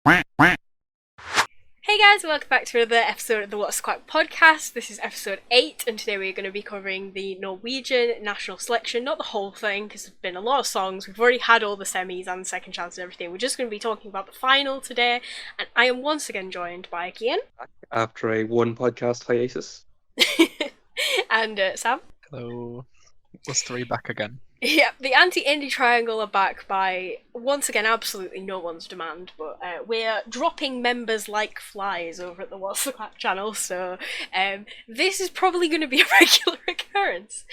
Hey guys, welcome back to another episode of the What's Quack podcast. This is episode 8, and today we're going to be covering the Norwegian national selection. Not the whole thing, because there's been a lot of songs. We've already had all the semis and the second chance and everything. We're just going to be talking about the final today, and I am once again joined by Cian. After a one podcast hiatus. And Sam. Hello. Us three back again. Yeah, the anti-indie triangle are back by, once again, absolutely no one's demand, but we're dropping members like flies over at the What's the Quack channel, so this is probably going to be a regular occurrence.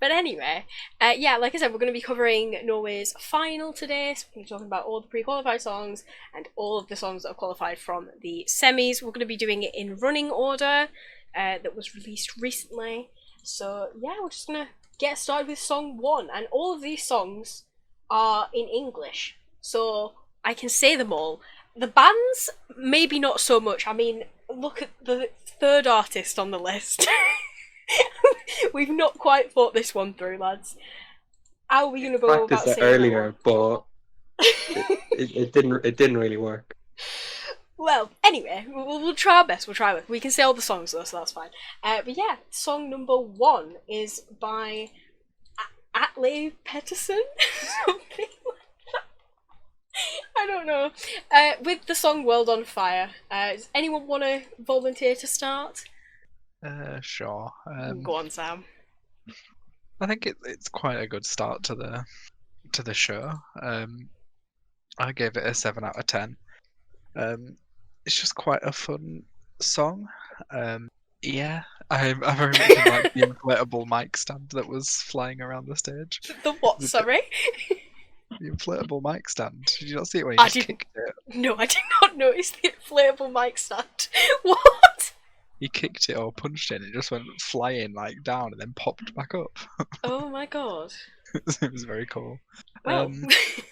But anyway, yeah, like I said, we're going to be covering Norway's final today, so we're going to be talking about all the pre-qualified songs and all of the songs that have qualified from the semis. We're going to be doing it in running order that was released recently, so yeah, we're just going to get started with song 1, and all of these songs are in English, so I can say them all. The bands, maybe not so much. I mean, look at the third artist on the list. We've not quite thought this one through, lads. How are we going to go about saying earlier, but it didn't really work. Well, anyway, we'll try our best. We can say all the songs though, so that's fine. But yeah, song number 1 is by Atle Pettersen. Something like that. I don't know. With the song "World on Fire." Does anyone want to volunteer to start? Sure. Go on, Sam. I think it's quite a good start to the show. I gave it a 7 out of 10. It's just quite a fun song. Yeah, I very much like the inflatable mic stand that was flying around the stage. The what, sorry? The inflatable mic stand. Did you not see it when he just kicked it? No, I did not notice the inflatable mic stand. What? He kicked it or punched it and it just went flying like down and then popped back up. Oh my god. It was very cool. Well. It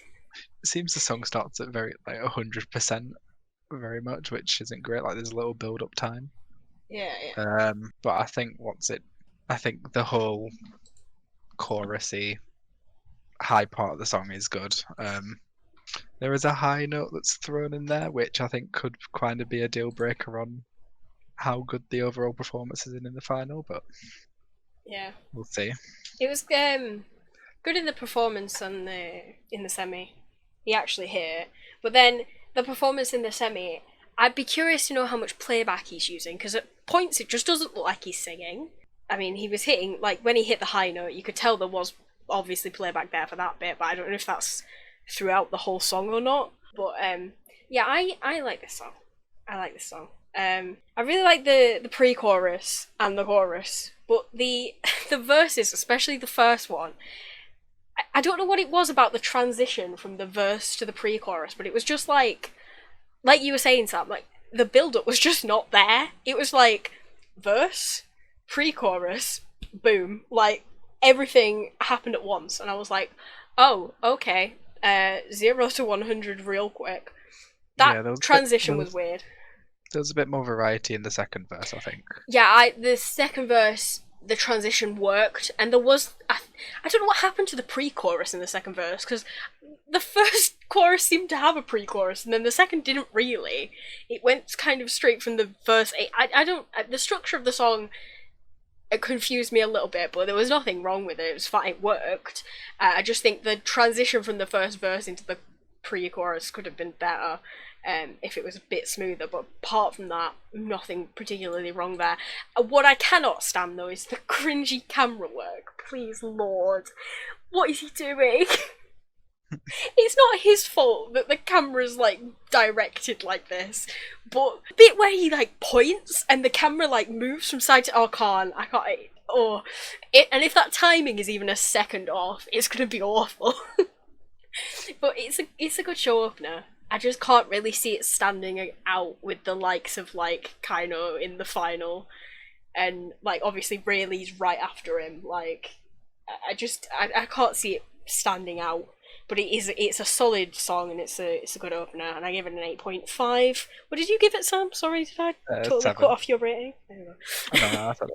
seems the song starts at very 100%. Very much, which isn't great. Like there's a little build-up time. Yeah. But I think I think the whole chorusy high part of the song is good. There is a high note that's thrown in there, which I think could kind of be a deal breaker on how good the overall performance is in the final. But yeah, we'll see. It was good in the performance and in the semi. He actually hit it, but then the performance in the semi, I'd be curious to know how much playback he's using, because at points it just doesn't look like he's singing. I mean, he was hitting, like, when he hit the high note, you could tell there was obviously playback there for that bit, but I don't know if that's throughout the whole song or not. But, yeah, I like this song. I really like the pre-chorus and the chorus, but the verses, especially the first one, I don't know what it was about the transition from the verse to the pre-chorus, but it was just like you were saying, Sam, like, the build-up was just not there. It was like, verse, pre-chorus, boom. Like, everything happened at once, and I was like, oh, okay, 0 to 100 real quick. That transition was weird. There was a bit more variety in the second verse, I think. Yeah, the second verse, the transition worked, and there was I don't know what happened to the pre-chorus in the second verse, because the first chorus seemed to have a pre-chorus and then the second didn't really. It went kind of straight from the verse 8. I don't, the structure of the song, it confused me a little bit, but there was nothing wrong with it. It was fine, it worked. I just think the transition from the first verse into the pre-chorus could have been better if it was a bit smoother, but apart from that, nothing particularly wrong there. What I cannot stand, though, is the cringy camera work. Please, Lord. What is he doing? It's not his fault that the camera's, like, directed like this, but the bit where he, like, points and the camera, like, moves from side to... Oh, I can't... And if that timing is even a second off, it's gonna be awful. But it's a good show opener. I just can't really see it standing out with the likes of, like, KEiiNO in the final, and, like, obviously Raylee's right after him. Like, I can't see it standing out. But it's a solid song, and it's a good opener, and I give it an 8.5. What did you give it, Sam? Sorry, did I totally 7. cut off your rating? No, that's it.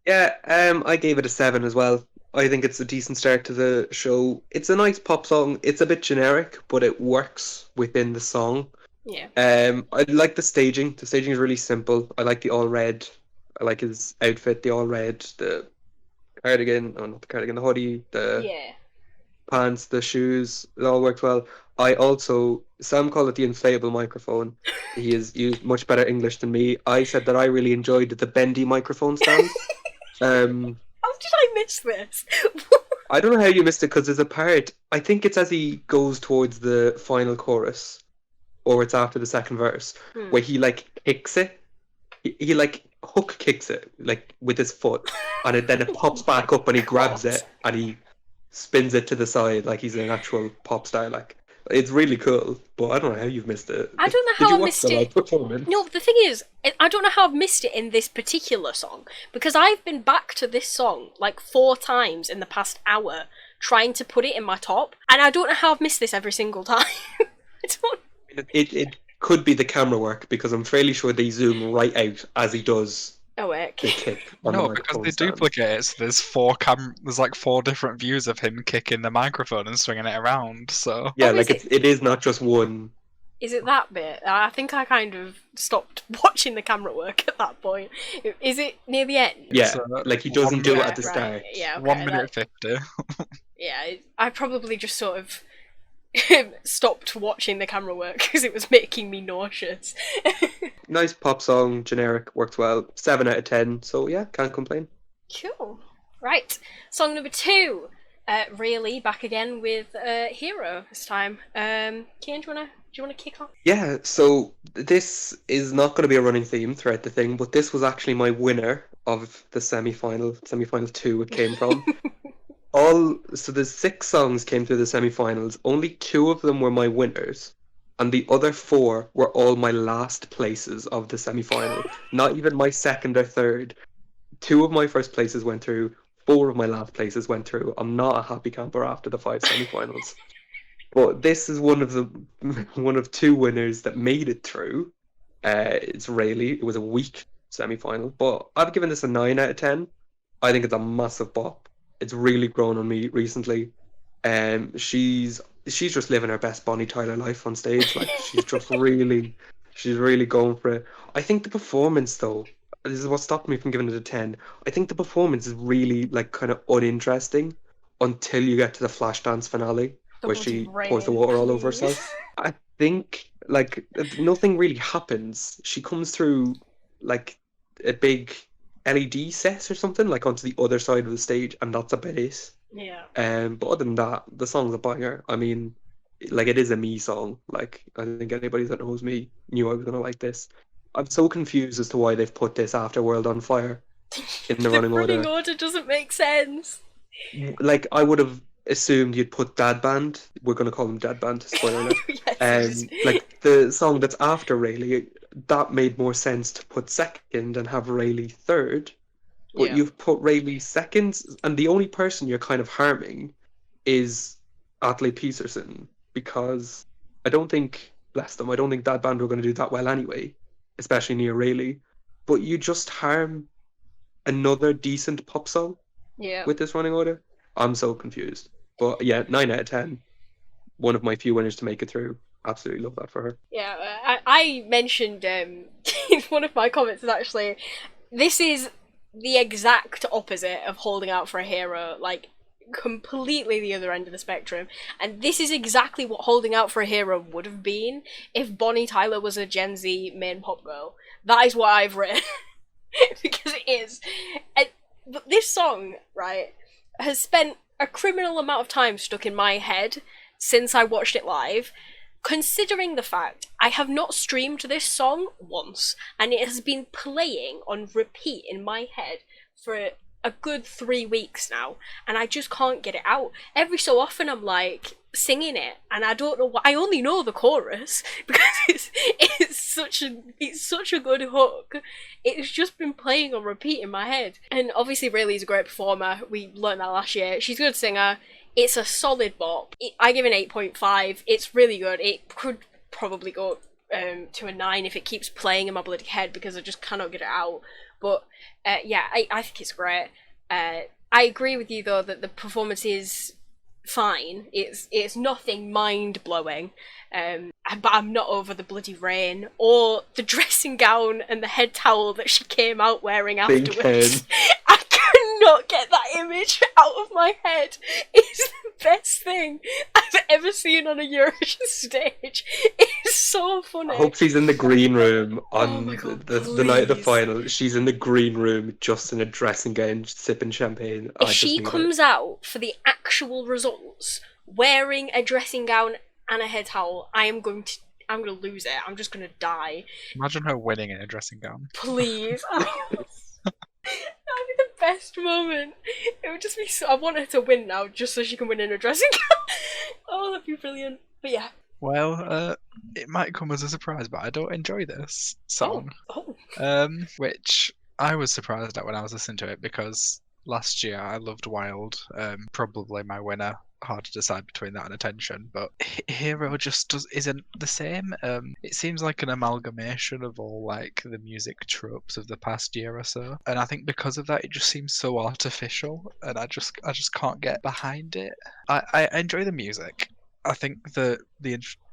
Yeah, I gave it a 7 as well. I think it's a decent start to the show. It's a nice pop song. It's a bit generic, but it works within the song. Yeah. I like the staging. The staging is really simple. I like the all red. I like his outfit, the all red, the cardigan, oh not the cardigan, the hoodie, the Yeah. pants, the shoes. It all works well. Sam called it the inflatable microphone. He has used much better English than me. I said that I really enjoyed the bendy microphone stand. How did I miss this? I don't know how you missed it because there's a part, I think it's as he goes towards the final chorus, or it's after the second verse, where he like kicks it. He like hook kicks it like with his foot, and then it pops back up, and he grabs it and he spins it to the side like he's an actual pop star. Like it's really cool, but I don't know how you've missed it. I don't know Did how you I watch missed the live it. performance? No, the thing is, I don't know how I've missed it in this particular song, because I've been back to this song like 4 times in the past hour trying to put it in my top, and I don't know how I've missed this every single time. I don't. It could be the camera work because I'm fairly sure they zoom right out as he does Oh, the heck. kick on No, the because microphone they stand. duplicate it. So there's like 4 different views of him kicking the microphone and swinging it around. So Yeah, Oh, like it is not just one. Is it that bit? I think I kind of stopped watching the camera work at that point. Is it near the end? Yeah, So, like he doesn't 1 do it minute, at the start. Yeah, okay. 1 minute 50. Yeah, I probably just sort of stopped watching the camera work because it was making me nauseous. Nice pop song, generic, works well. 7 out of 10. So yeah, can't complain. Cool. Right, song number 2. Raylee back again with Hero this time. Kian, do you wanna kick off? Yeah, so this is not going to be a running theme throughout the thing, but this was actually my winner of the semi-final 2 it came from. So the 6 songs came through the semi-finals. Only 2 of them were my winners, and the other 4 were all my last places of the semi-final. Not even my second or third. 2 of my first places went through. 4 of my last places went through. I'm not a happy camper after the 5 semi-finals. But this is one of 2 winners that made it through. It's Rayleigh. It was a weak semi-final, but I've given this a 9 out of 10. I think it's a massive bop. It's really grown on me recently. She's just living her best Bonnie Tyler life on stage. Like she's really going for it. I think the performance though, this is what stopped me from giving it a 10. I think the performance is really like kind of uninteresting until you get to the Flashdance finale where she pours the water all over herself. I think like nothing really happens. She comes through like a big LED set or something, like onto the other side of the stage, and that's about it. Yeah. But other than that, the song's a banger. I mean, like it is a me song. Like I think anybody that knows me knew I was gonna like this. I'm so confused as to why they've put this after World on Fire in the running order. The running order doesn't make sense. Like I would have assumed you'd put Dad Band. We're gonna call them Dad Band. Spoiler alert. Yes, Like the song that's after Rayleigh, that made more sense to put second and have Rayleigh third. But Yeah. you've put Rayleigh second, and the only person you're kind of harming is Atle Pettersen, because I don't think, bless them, I don't think Dad Band were going to do that well anyway, especially near Rayleigh. But you just harm another decent pop song Yeah. with this running order. I'm so confused. But yeah, 9 out of 10. One of my few winners to make it through. Absolutely love that for her. Yeah, I mentioned in one of my comments is actually, this is the exact opposite of holding out for a hero, like completely the other end of the spectrum. And this is exactly what holding out for a hero would have been if Bonnie Tyler was a Gen Z main pop girl. That is what I've written. Because it is. But this song, right, has spent a criminal amount of time stuck in my head since I watched it live, considering the fact I have not streamed this song once, and it has been playing on repeat in my head for a good 3 weeks now, and I just can't get it out. Every so often I'm like singing it, and I don't know why. I only know the chorus because it's such a good hook. It's just been playing on repeat in my head. And obviously Rayleigh's a great performer. We learned that last year. She's a good singer. It's a solid bop. I give an 8.5. It's really good. It could probably go to a 9 if it keeps playing in my bloody head because I just cannot get it out. But yeah, I think it's great. I agree with you though that the performance is fine. It's nothing mind blowing. But I'm not over the bloody Rein or the dressing gown and the head towel that she came out wearing Big afterwards. head. I cannot get that image out of my head. It's the best thing I've ever seen on a Eurovision stage. It's so funny. I hope she's in the green room Oh on my God, the night of the please. final. She's in the green room just in a dressing gown, sipping champagne. If she comes out for the actual results wearing a dressing gown and a head towel, I'm gonna lose it. I'm just gonna die. Imagine her winning in a dressing gown. Please. That would be the best moment. It would just be so. I want her to win now, just so she can win in a dressing gown. Oh, that'd be brilliant. But yeah. Well, it might come as a surprise, but I don't enjoy this song. Oh. Which I was surprised at when I was listening to it, because last year I loved Wild. Probably my winner. Hard to decide between that and Attention, but Hero just isn't the same. It seems like an amalgamation of all like the music tropes of the past year or so, and I think because of that, it just seems so artificial, and I just can't get behind it. I enjoy the music. I think the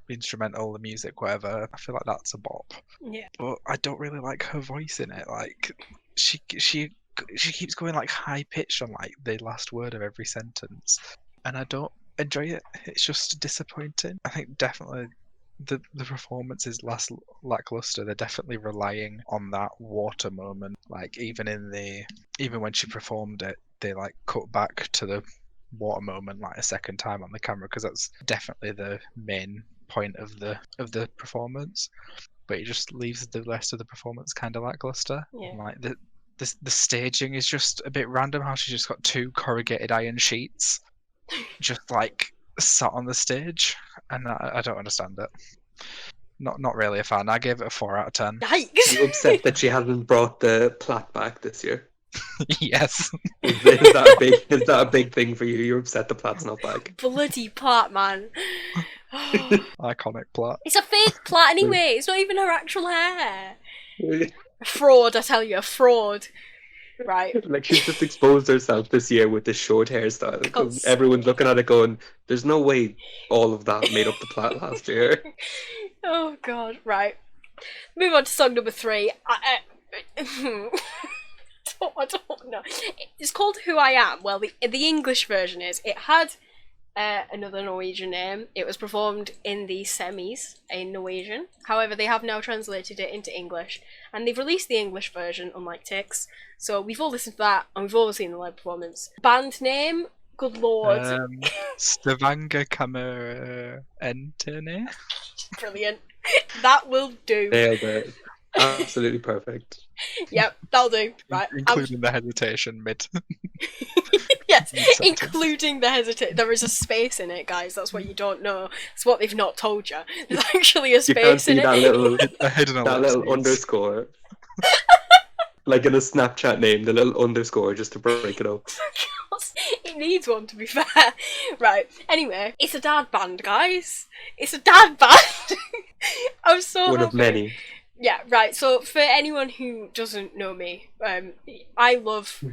instrumental, the music, whatever, I feel like that's a bop. Yeah. But I don't really like her voice in it. Like she keeps going like high pitched on like the last word of every sentence, and I don't enjoy it. It's just disappointing. I think definitely the performance is less lackluster. They're definitely relying on that water moment. Like even when she performed it, they like cut back to the water moment like a second time on the camera, because that's definitely the main point of the performance. But it just leaves the rest of the performance kind of lackluster. Yeah. Like the staging is just a bit random. How she's just got two corrugated iron sheets just like sat on the stage, and I don't understand it. Not really a fan. I gave it a 4 out of 10. Yikes! You upset that she hasn't brought the plait back this year? Yes. Is that a big thing for you? You're upset the plait's not back? Bloody plait, man. Iconic plot. It's a fake plait anyway. It's not even her actual hair. A fraud, I tell you, a fraud. Right. Like she's just exposed herself this year with this short hairstyle, because everyone's looking at it going, "There's no way all of that made up the plait last year." Oh God. Right. Move on to song number 3. I don't know. It's called Who I Am. Well, the English version is. It had another Norwegian name. It was performed in the semis in Norwegian. However, they have now translated it into English, and they've released the English version, unlike PRIX. So we've all listened to that, and we've all seen the live performance. Band name? Good lord. Stavangerkameratene. Brilliant. That will do. Nailed it. Absolutely perfect. Yep, that'll do. Right. Including the hesitation mid. Yes, including the hesitation. There is a space in it, guys. That's what you don't know. It's what they've not told you. There's actually a space in it. That little underscore. Like in a Snapchat name, the little underscore, just to break it up. It needs one, to be fair. Right. Anyway, it's a dad band, guys. It's a dad band. I'm so one happy. Of many. Yeah, right. So for anyone who doesn't know me, I love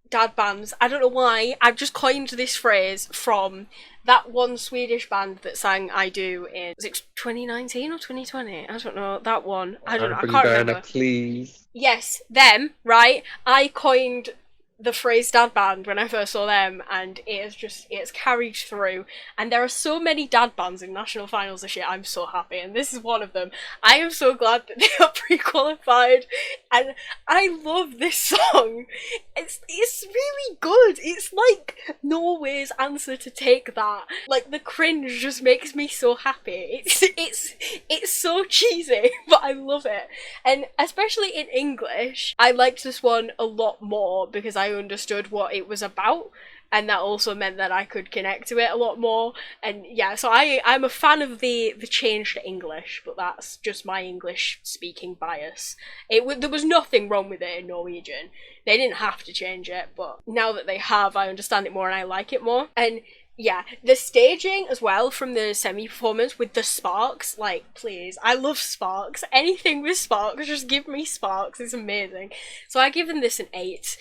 dad bands. I don't know why. I've just coined this phrase from that one Swedish band that sang I Do in, was it 2019 or 2020? I don't know. That one. I don't know. I can't remember. Please. Yes, them, right? I coined the phrase dad band when I first saw them, and it's carried through, and there are so many dad bands in national finals this year. I'm so happy, and this is one of them. I am so glad that they are pre-qualified, and I love this song. It's really good. It's like Norway's answer to Take That. Like, the cringe just makes me so happy. It's so cheesy, but I love it. And especially in English, I liked this one a lot more because I understood what it was about, and that also meant that I could connect to it a lot more. And yeah, so I'm a fan of the change to English, but that's just my English speaking bias. There was nothing wrong with it in Norwegian. They didn't have to change it, but now that they have, I understand it more and I like it more. And Yeah, the staging as well from the semi-performance with the sparks, like, please, I love sparks. Anything with sparks, just give me sparks, it's amazing. So I given this an 8.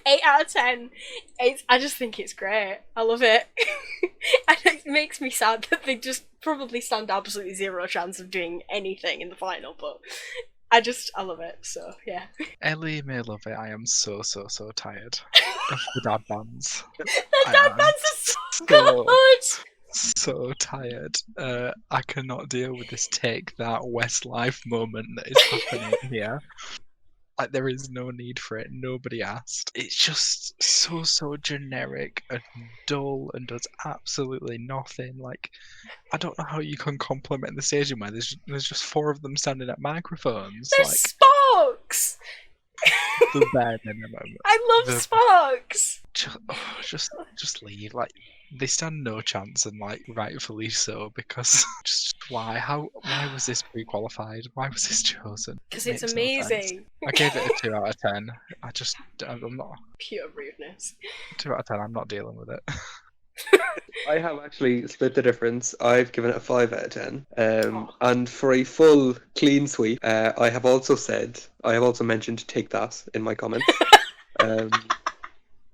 8 out of 10. I just think it's great. I love it. And it makes me sad that they just probably stand absolutely zero chance of doing anything in the final, but I love it, so yeah. Ellie may love it. I am so tired of the dad bands. The dad bands are so good! So tired. I cannot deal with this take that Westlife moment that is happening here. Like, there is no need for it. Nobody asked. It's just so generic and dull and does absolutely nothing. Like, I don't know how you can compliment the staging where there's just 4 of them standing at microphones. There's like, sparks! the bare minimum. I love sparks! Just leave. Like, they stand no chance, and like rightfully so, because just why was this pre-qualified? Why was this chosen? Because It it's makes no amazing. sense. I gave it a 2 out of 10. I'm not Pure rudeness. 2 out of 10. I'm not dealing with it. I have actually split the difference. I've given it a 5 out of 10. And for a full clean sweep, I have also mentioned Take That in my comments.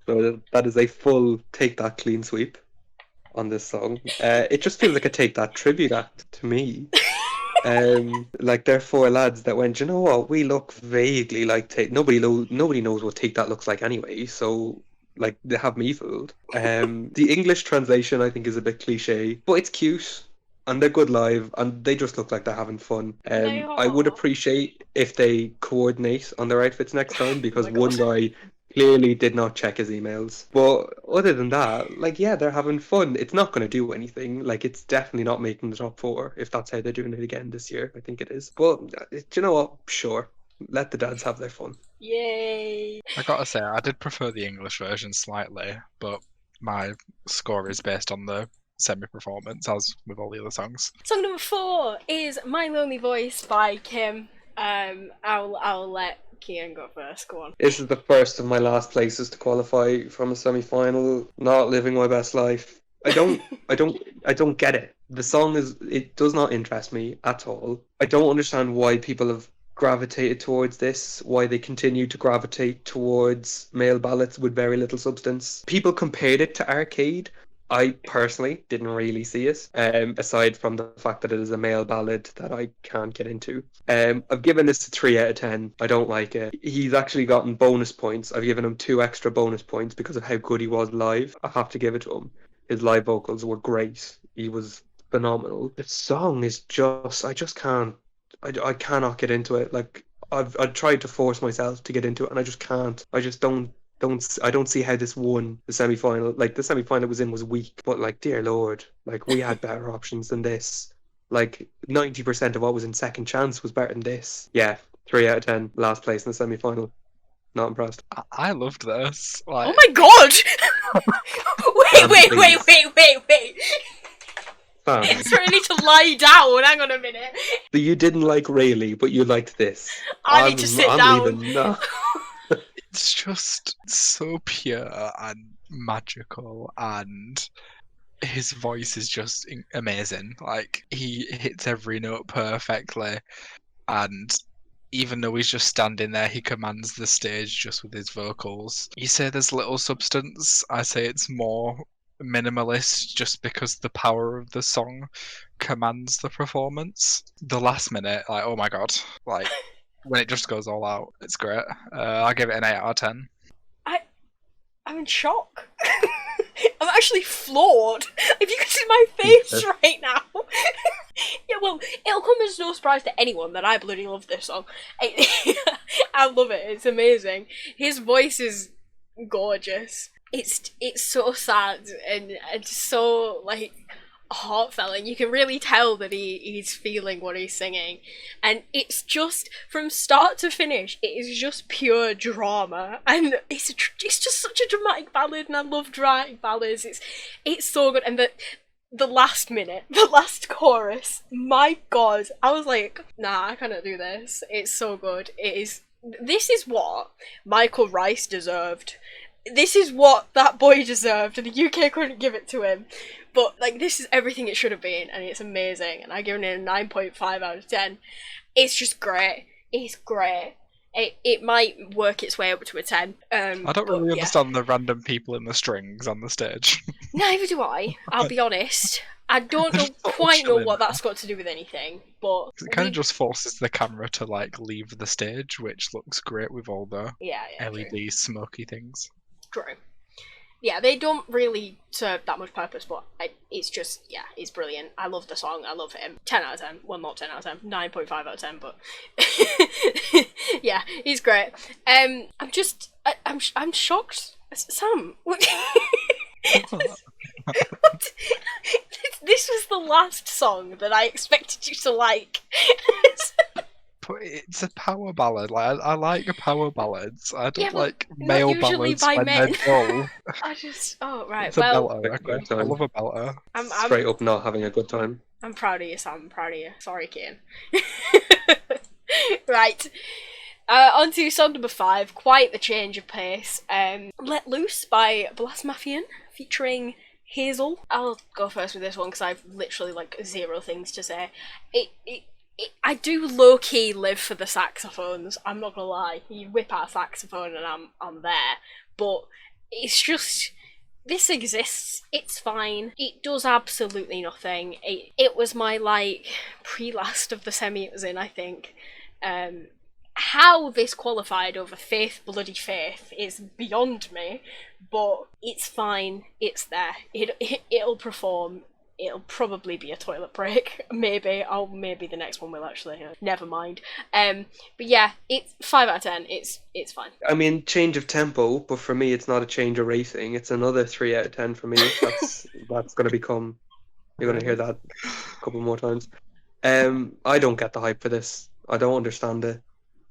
So that is a full Take That clean sweep on this song. It just feels like a Take That tribute act to me. Like, they're 4 lads that went, you know what, we look vaguely like nobody knows what Take That looks like anyway, so like, they have me fooled. The English translation, I think, is a bit cliche, but it's cute, and they're good live, and they just look like they're having fun. I would appreciate if they coordinate on their outfits next time, because one guy clearly did not check his emails. But other than that, like, yeah, they're having fun. It's not going to do anything. Like, it's definitely not making the top 4, if that's how they're doing it again this year. I think it is. But, do you know what? Sure. Let the dads have their fun. Yay! I gotta say, I did prefer the English version slightly, but my score is based on the semi-performance, as with all the other songs. Song number 4 is My Lonely Voice by KIIM. I'll let Cian go first. Go on. This is the first of my last places to qualify from a semi-final. Not living my best life. I don't get it. The song it does not interest me at all. I don't understand why people have gravitated towards this, why they continue to gravitate towards male ballads with very little substance. People compared it to Arcade. I personally didn't really see it, aside from the fact that it is a male ballad that I can't get into. I've given this a 3 out of 10. I don't like it. He's actually gotten bonus points. I've given him 2 extra bonus points because of how good he was live. I have to give it to him. His live vocals were great. He was phenomenal. The song is I just can't. I cannot get into it. Like, I've tried to force myself to get into it, and I just can't. I just don't see how this won the semi-final. Like, the semi-final was weak, but like, dear Lord, like, we had better options than this. Like, 90% of what was in Second Chance was better than this. Yeah, 3 out of 10. Last place in the semi-final. Not impressed. I loved this. Like, Oh my god! Wait. It's ready to lie down. Hang on a minute. So you didn't like Raylee, but you liked this. I need to sit down. Leaving. No. it's just so pure and magical, and his voice is just amazing. Like, he hits every note perfectly, and even though he's just standing there, he commands the stage just with his vocals. You say there's little substance. I say it's more minimalist, just because the power of the song commands the performance. The last minute, like, oh my god, like, when it just goes all out, it's great. I give it an 8 out of 10. I'm in shock. I'm actually floored. If you can see my face right now. Yeah, well, it'll come as no surprise to anyone that I bloody love this song. I love it. It's amazing. His voice is gorgeous. It's so sad and so, like, heartfelt, and you can really tell that he's feeling what he's singing, and it's just from start to finish, it is just pure drama, and it's just such a dramatic ballad, and I love dramatic ballads. It's so good, and the last minute, the last chorus, my god, I was like, nah, I cannot do this. It's so good. This is what Michael Rice deserved. this is what that boy deserved, and the UK couldn't give it to him. But, like, this is everything it should have been, and it's amazing, and I give it a 9.5 out of 10. It's just great. It's great. It might work its way up to a 10. I don't really understand the random people in the strings on the stage. Neither do I, I'll be honest. I don't quite know what that's got to do with anything, but... It kind of just forces the camera to, like, leave the stage, which looks great with all the LED smoky things. True. Yeah, they don't really serve that much purpose, but it's just, it's brilliant. I love the song, I love him. 10 out of 10. Well, not 10 out of 10, 9.5 out of 10, but... yeah, he's great. I'm shocked. Sam, what... This was the last song that I expected you to like. But it's a power ballad. Like I like power ballads. I don't like not male usually ballads by when men. they're dull. Right. It's a belter. Okay? I love a belter. I'm Straight up not having a good time. I'm proud of you, Sam. I'm proud of you. Sorry, Cian. Right. On to song number 5. Quite the change of pace. Let Loose by Blåsemafian, featuring Hazel. I'll go first with this one because I've literally like 0 things to say. I do low-key live for the saxophones, I'm not gonna lie. You whip out a saxophone and I'm there. But it's just... This exists, it's fine. It does absolutely nothing. It was my, like, pre-last of the semi it was in, I think. How this qualified over Faith Bloody Faith is beyond me, but it's fine, it's there. It'll perform. It'll probably be a toilet break. Maybe the next one will actually. Never mind. But yeah, it's 5 out of 10. It's fine. I mean, change of tempo, but for me, it's not a change of rating. It's another 3 out of 10 for me. That's going to become. You're going to hear that a couple more times. I don't get the hype for this. I don't understand it.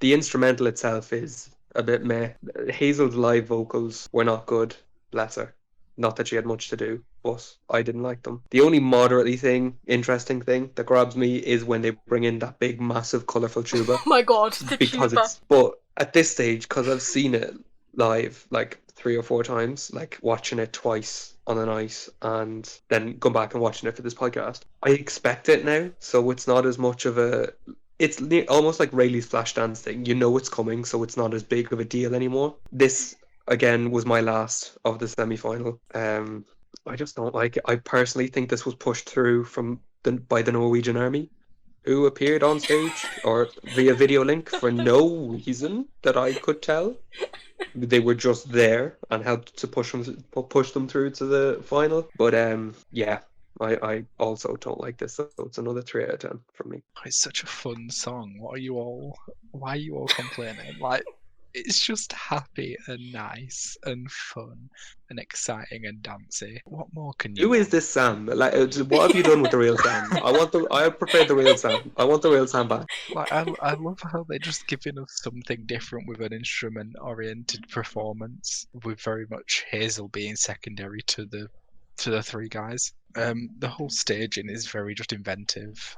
The instrumental itself is a bit meh. Hazel's live vocals were not good. Bless her. Not that she had much to do, but I didn't like them. The only moderately interesting thing that grabs me is when they bring in that big, massive, colourful tuba. Oh my god, the tuba. But at this stage, because I've seen it live like 3 or 4 times, like watching it twice on a night and then going back and watching it for this podcast, I expect it now. So it's not as much of a... It's almost like Rayleigh's Flashdance thing. You know it's coming, so it's not as big of a deal anymore. This... Again, was my last of the semi-final. I just don't like it. I personally think this was pushed through by the Norwegian army, who appeared on stage or via video link for no reason that I could tell. They were just there and helped to push them through to the final. But yeah, I also don't like this, so it's another 3 out of 10 from me. It's such a fun song. Why are you all complaining? Like, it's just happy and nice and fun and exciting and dancey. What more can you? Who is this Sam? Like, what have you done with the real Sam? I prefer the real Sam. I want the real Sam back. Like, I love how they're just giving us something different with an instrument-oriented performance, with very much Hazel being secondary to the 3 guys. The whole staging is very just inventive.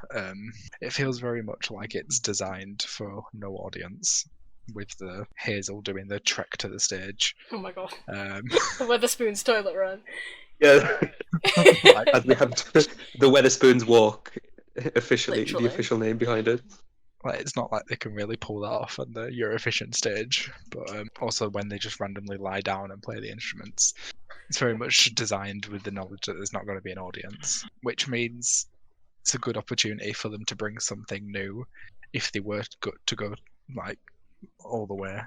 It feels very much like it's designed for no audience, with the Hazel doing the trek to the stage. Oh my god. Weatherspoon's toilet run. Yeah. As we have the Weatherspoons walk, officially, Literally. the official name behind it. Like, it's not like they can really pull that off on the Eurovision stage, but also when they just randomly lie down and play the instruments, it's very much designed with the knowledge that there's not going to be an audience, which means it's a good opportunity for them to bring something new if they were to go like all the way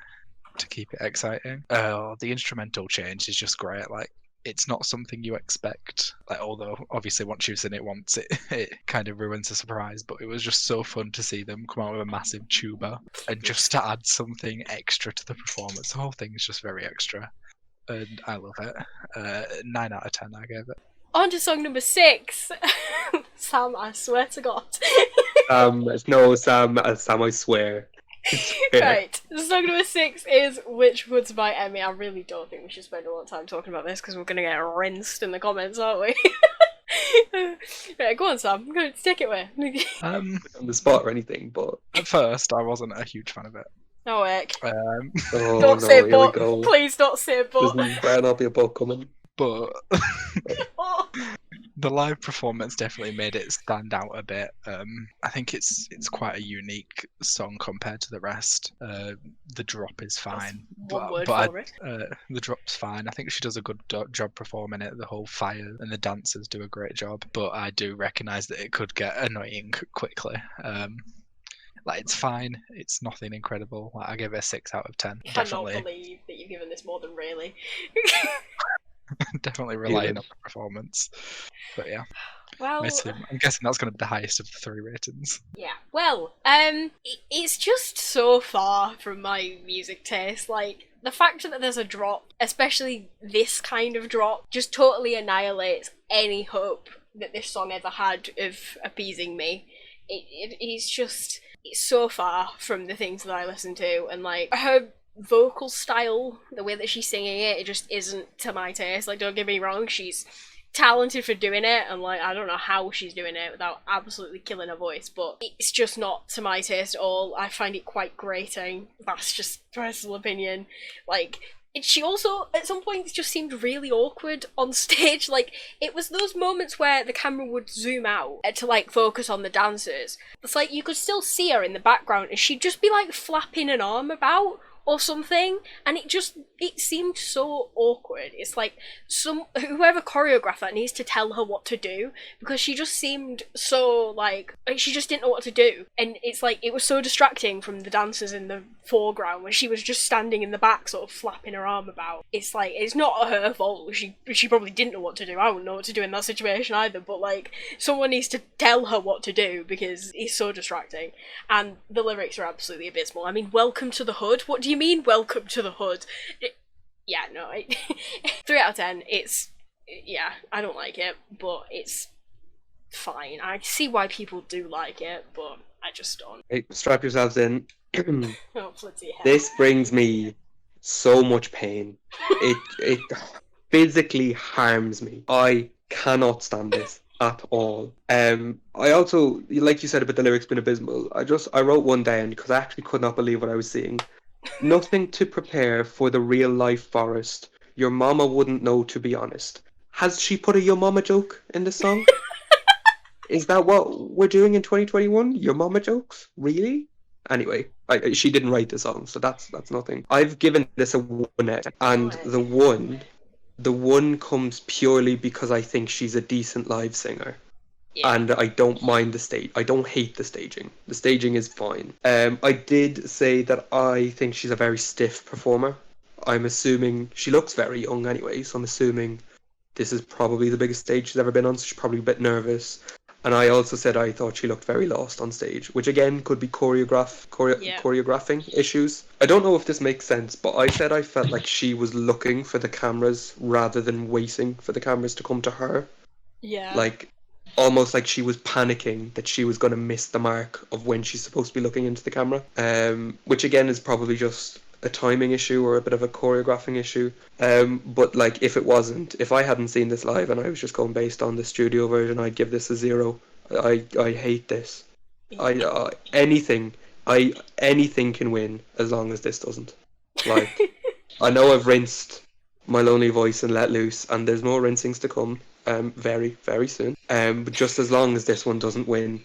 to keep it exciting. The instrumental change is just great. Like, it's not something you expect. Like, although obviously once you've seen it once, it kind of ruins the surprise. But it was just so fun to see them come out with a massive tuba and just to add something extra to the performance. The whole thing is just very extra, and I love it. 9 out of 10, I gave it. On to song number 6. Sam, I swear to God. No, Sam, I swear. Right, song number 6 is Which Woods by Emmy. I really don't think we should spend a lot of time talking about this because we're going to get rinsed in the comments, aren't we? Right, go on, Sam. Take it away. On the spot or anything, but At first, I wasn't a huge fan of it. No, Ick. Oh Don't no, say here we but. go. Please don't say but. Better not be a book coming. but Oh. the live performance definitely made it stand out a bit. I think it's quite a unique song compared to the rest. The drop is fine, One word but for it. the drop's fine. I think she does a good job performing it. The whole fire and the dancers do a great job, but I do recognise that it could get annoying quickly. Like, it's fine. It's nothing incredible. Like, I give it a 6 out of 10. I Definitely, cannot believe that you've given this more than Raylee. definitely relying on the performance. But yeah, Well, I'm guessing that's going to be the highest of the 3 ratings. yeah. Well, it's just so far from my music taste. Like, the fact that there's a drop, especially this kind of drop, just totally annihilates any hope that this song ever had of appeasing me. It's just, it's so far from the things that I listen to, and like, her vocal style, the way that she's singing it just isn't to my taste. Like, don't get me wrong, she's talented for doing it, and like, I don't know how she's doing it without absolutely killing her voice, but it's just not to my taste at all. I find it quite grating. That's just personal opinion. Like, she also at some points just seemed really awkward on stage. Like, it was those moments where the camera would zoom out to like focus on the dancers. It's like you could still see her in the background and she'd just be like flapping an arm about or something, and it seemed so awkward. It's like whoever choreographed that needs to tell her what to do, because she just seemed so like she just didn't know what to do, and it's like it was so distracting from the dancers in the foreground when she was just standing in the back sort of flapping her arm about. It's like, it's not her fault. She probably didn't know what to do. I wouldn't know what to do in that situation either, but like, someone needs to tell her what to do because it's so distracting, and the lyrics are absolutely abysmal. I mean, welcome to the hood? What do you mean, welcome to the hood? Yeah, no. 3 out of 10. It's, yeah, I don't like it, but it's fine. I see why people do like it, but I just don't. Hey, strap yourselves in. Oh, bloody hell. This brings me so much pain. It physically harms me. I cannot stand this at all. I also, like you said about the lyrics being abysmal, I wrote one down because I actually could not believe what I was seeing. Nothing to prepare for the real life forest. Your mama wouldn't know, to be honest. Has she put a your mama joke in the song? Is that what we're doing in 2021? Your mama jokes? Really? Anyway, she didn't write the song, so that's nothing. I've given this a 1 out, and the one comes purely because I think she's a decent live singer. Yeah. And I don't mind the stage. I don't hate the staging. The staging is fine. I did say that I think she's a very stiff performer. I'm assuming she looks very young anyway, so I'm assuming this is probably the biggest stage she's ever been on, so she's probably a bit nervous. And I also said I thought she looked very lost on stage, which again could be choreographing issues. I don't know if this makes sense, but I said I felt like she was looking for the cameras rather than waiting for the cameras to come to her. Yeah. Like, almost like she was panicking that she was going to miss the mark of when she's supposed to be looking into the camera. Which again is probably just a timing issue or a bit of a choreographing issue. But like, if I hadn't seen this live and I was just going based on the studio version, I'd give this a 0. I hate this. Anything can win as long as this doesn't. Like, I know I've rinsed My Lonely Voice and Let Loose, and there's more rinsings to come. Very, very soon. But just as long as this one doesn't win,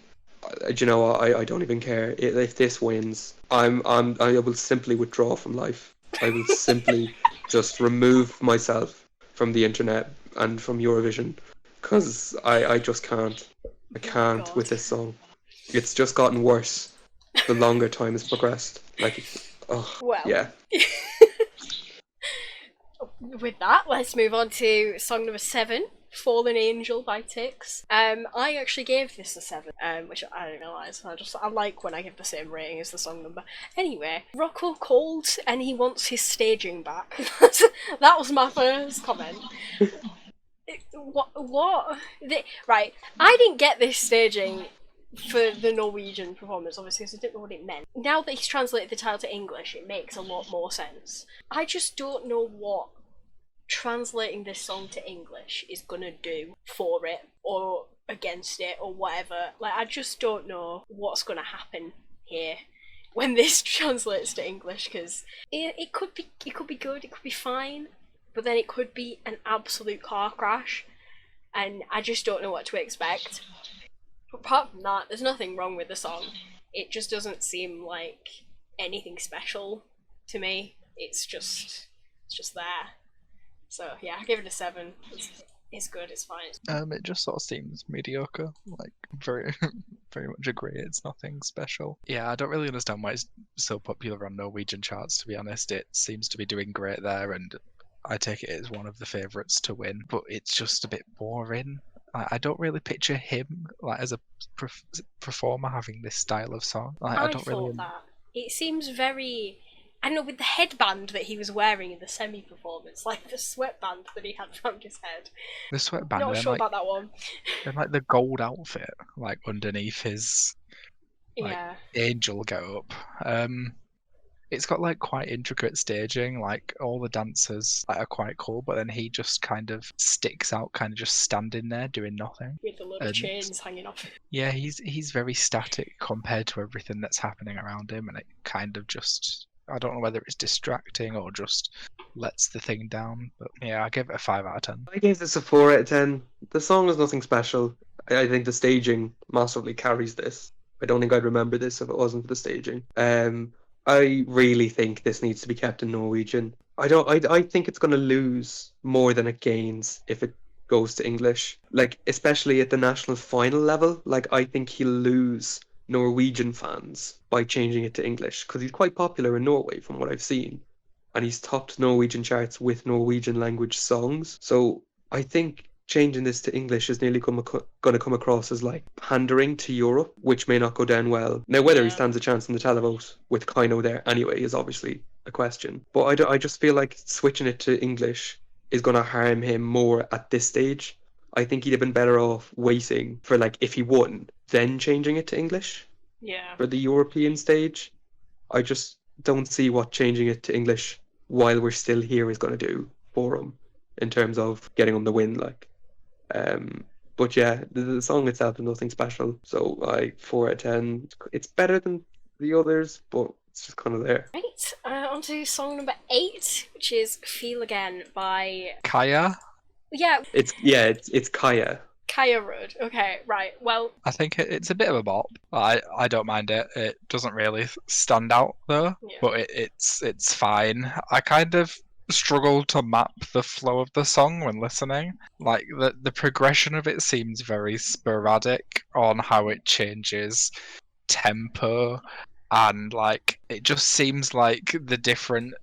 do you know what? I don't even care. If this wins, I will simply withdraw from life. I will simply just remove myself from the internet and from Eurovision, because I just can't. I can't with this song. It's just gotten worse the longer time has progressed. Like, Well. yeah. With that, let's move on to song number 7, Fallen Angel by PRIX. I actually gave this a 7, which I didn't realise. I like when I give the same rating as the song number. Anyway, Rocco called and he wants his staging back. That was my first comment. What? Right, I didn't get this staging for the Norwegian performance, obviously, because I didn't know what it meant. Now that he's translated the title to English, it makes a lot more sense. I just don't know what translating this song to English is gonna do for it or against it or whatever. Like, I just don't know what's gonna happen here. when this translates to English, because it could be good, it could be fine, but then it could be an absolute car crash, and I just don't know what to expect. Apart from that, there's nothing wrong with the song. It just doesn't seem like anything special to me. It's just there. So yeah, I give it a 7. It's good. It's fine. It just sort of seems mediocre. Like very, very much agree. It's nothing special. Yeah, I don't really understand why it's so popular on Norwegian charts. To be honest, it seems to be doing great there, and I take it as one of the favourites to win. But it's just a bit boring. I don't really picture him like as a performer having this style of song. Like, I don't thought really. that. It seems very. I don't know, with the headband that he was wearing in the semi-performance, like the sweatband that he had around his head. The sweatband. Not sure about that one. And like the gold outfit, like underneath his like angel get-up. It's got like quite intricate staging. Like all the dancers are quite cool, but then he just kind of sticks out, kind of just standing there doing nothing with the little chains hanging off. Yeah, he's very static compared to everything that's happening around him, and it kind of just. I don't know whether it's distracting or just lets the thing down, but yeah, I give it a 5 out of 10. I gave this a 4 out of 10. The song is nothing special. I think the staging massively carries this. I don't think I'd remember this if it wasn't for the staging. I really think this needs to be kept in Norwegian. I think it's going to lose more than it gains if it goes to English. Like, especially at the national final level, like, I think he'll lose Norwegian fans by changing it to English, because he's quite popular in Norway from what I've seen, and he's topped Norwegian charts with Norwegian language songs. So I think changing this to English is nearly going to come across as like pandering to Europe, which may not go down well. Now, whether he stands a chance in the televote with KEiiNO there anyway is obviously a question, but I just feel like switching it to English is going to harm him more at this stage. I think he'd have been better off waiting for, like, if he won, then changing it to English. Yeah. For the European stage. I just don't see what changing it to English while we're still here is going to do for him in terms of getting him the win, like. But yeah, the song itself is nothing special. So 4 out of 10. It's better than the others, but it's just kind of there. Right, on to song number 8, which is Feel Again by Kaja. Yeah. It's Kaja. Kaja Road. Okay, right. Well, I think it's a bit of a bop. I don't mind it. It doesn't really stand out though, but it's fine. I kind of struggle to map the flow of the song when listening. Like the progression of it seems very sporadic on how it changes tempo, and like it just seems like the different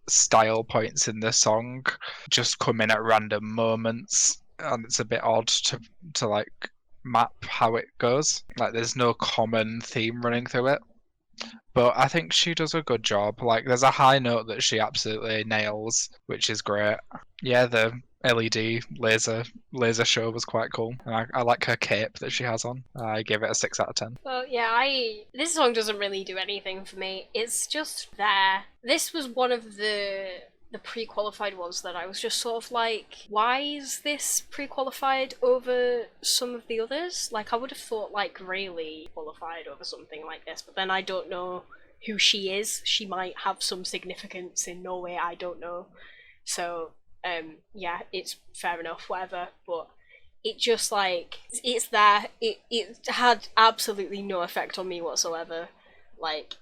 style points in the song just come in at random moments, and it's a bit odd to like map how it goes. Like there's no common theme running through it, but I think she does a good job. Like there's a high note that she absolutely nails, which is great. Yeah, the LED laser show was quite cool, and I like her cape that she has on. I give it a 6 out of 10. Well, yeah, this song doesn't really do anything for me. It's just there. This was one of the pre-qualified ones that I was just sort of like, why is this pre-qualified over some of the others? Like, I would have thought like Raylee qualified over something like this, but then I don't know who she is. She might have some significance in Norway, I don't know. So yeah, it's fair enough, whatever, but it just like, it's there. It had absolutely no effect on me whatsoever. Like,